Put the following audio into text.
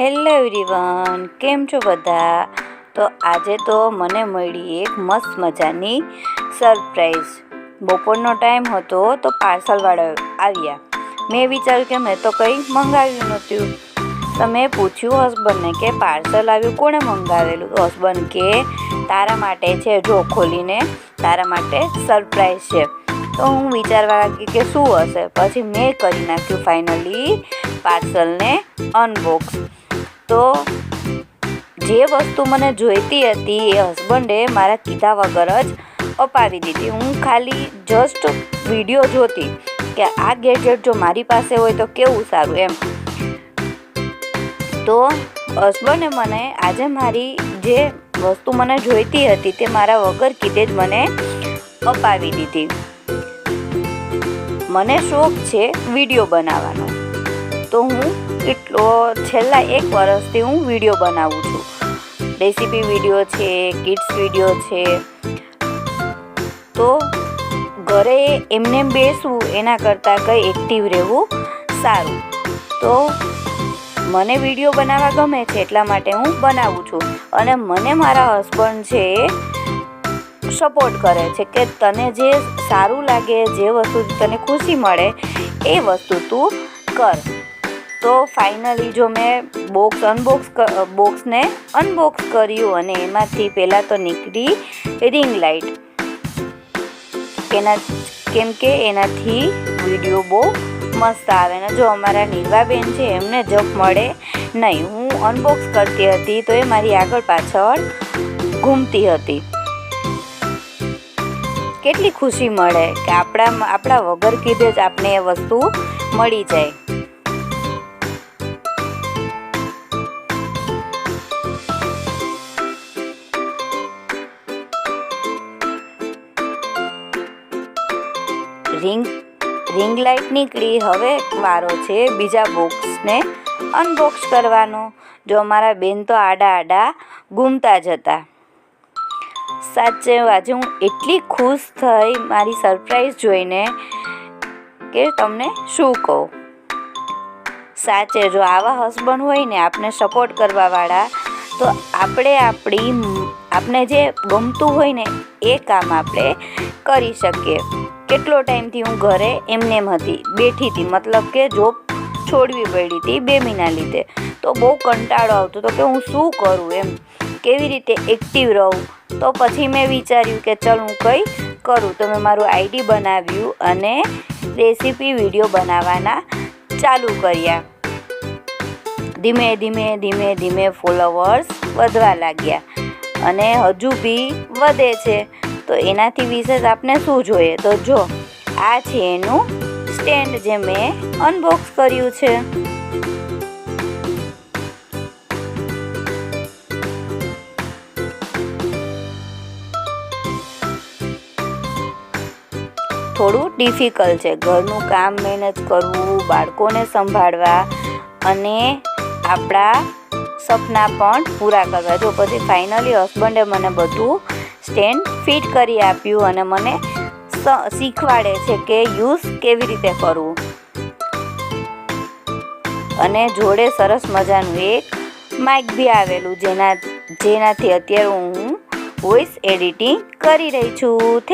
Hello everyone, કેમ છો બધા? તો આજે તો મને મળી એક મસ્ત મજાની સરપ્રાઈઝ. બપોરનો ટાઈમ હતો તો પાર્સલવાળા આવ્યા. મેં વિચાર્યું કે મેં તો કંઈ મંગાવ્યું નહોતું. તો મેં પૂછ્યું હસબન્ડને કે પાર્સલ આવ્યું, કોણે મંગાવેલું? હસબન્ડ કે તારા માટે છે, જો ખોલીને તારા માટે સરપ્રાઈઝ છે. તો હું વિચારવા લાગી કે શું હશે. પછી મેં કરી નાખ્યું ફાઇનલી પાર્સલને અનબોક્સ. તો જે વસ્તુ મને જોઈતી હતી એ હસબન્ડે મારા કીધા વગર જ અપાવી દીધી. હું ખાલી જસ્ટ વિડીયો જોતી કે આ ગેજેટ જો મારી પાસે હોય તો કેવું સારું એમ. તો હસબન્ડે મને આજે મારી જે વસ્તુ મને જોઈતી હતી તે મારા વગર કીધે જ મને અપાવી દીધી. મને શોખ છે વિડીયો બનાવવાનો, તો હું છેલ્લા 1 વર્ષથી હું વિડીયો બનાવું છું. રેસીપી વિડીયો છે, કિડ્સ વિડીયો છે. તો ઘરે એમને બેસવું એના કરતાં કંઈ એક્ટિવ રહેવું સારું. તો મને વિડીયો બનાવવા ગમે છે એટલા માટે હું બનાવું છું. અને મને મારા હસબન્ડ છે એ સપોર્ટ કરે છે કે તને જે સારું લાગે, જે વસ્તુથી તને ખુશી મળે એ વસ્તુ તું કર. તો ફાઇનલી જો મેં બોક્સને અનબોક્સ કર્યું અને એમાંથી પહેલાં તો નીકળી રિંગ લાઇટ. કેમ કે એનાથી વિડીયો બહુ મસ્ત આવે ને જો અમારા નિર્વાબેન છે એમને જપ મળે નહીં. હું અનબોક્સ કરતી હતી તો એ મારી આગળ પાછળ ઘૂમતી હતી. કેટલી ખુશી મળે કે આપણા વગર કીધે જ આપણે એ વસ્તુ મળી જાય. રિંગ લાઇટ નીકળી. હવે વારો છે બીજા બોક્સને અનબોક્સ કરવાનો. જો અમારા બેન તો આડા ઘૂમતા જ હતા. સાચે આજે હું એટલી ખુશ થઈ મારી સરપ્રાઈઝ જોઈને કે તમને શું કહું. સાચે જો આવા હસબન્ડ હોય ને આપણે સપોર્ટ કરવાવાળા, તો આપણે જે ગમતું હોય ને એ કામ આપણે કરી શકીએ. કેટલો ટાઈમથી હું ઘરે એમને બેઠી હતી, મતલબ કે જોબ છોડવી પડી હતી બેબીના લીધે. તો બહુ કંટાળો આવતો હતો કે હું શું કરું એમ, કેવી રીતે એક્ટિવ રહું. તો પછી મેં વિચાર્યું કે ચાલ હું કંઈ કરું. તો મેં મારું આઈડી બનાવ્યું અને રેસીપી વિડીયો બનાવવાના ચાલુ કર્યા. ધીમે ધીમે ફોલોવર્સ વધવા લાગ્યા અને હજુ બી વધે છે. તો એનાથી વિશેષ આપણે શું જોઈએ? તો જો આ છે એનું સ્ટેન્ડ જે મેં અનબોક્સ કર્યું છે. થોડું ડિફિકલ્ટ છે, ઘરનું કામ મેનેજ કરવું, બાળકોને સંભાળવા અને આપણા સપના પણ પૂરા કરવા. જો પછી ફાઇનલી હસબન્ડે મને બધું સ્ટેન્ડ ફિટ કરી આપ્યું અને મને શીખવાડે છે કે યુઝ કેવી રીતે કરવું. અને જોડે સરસ મજાનું એક માઇક બી આવેલું જેનાથી અત્યારે હું વોઇસ એડિટિંગ કરી રહી છું.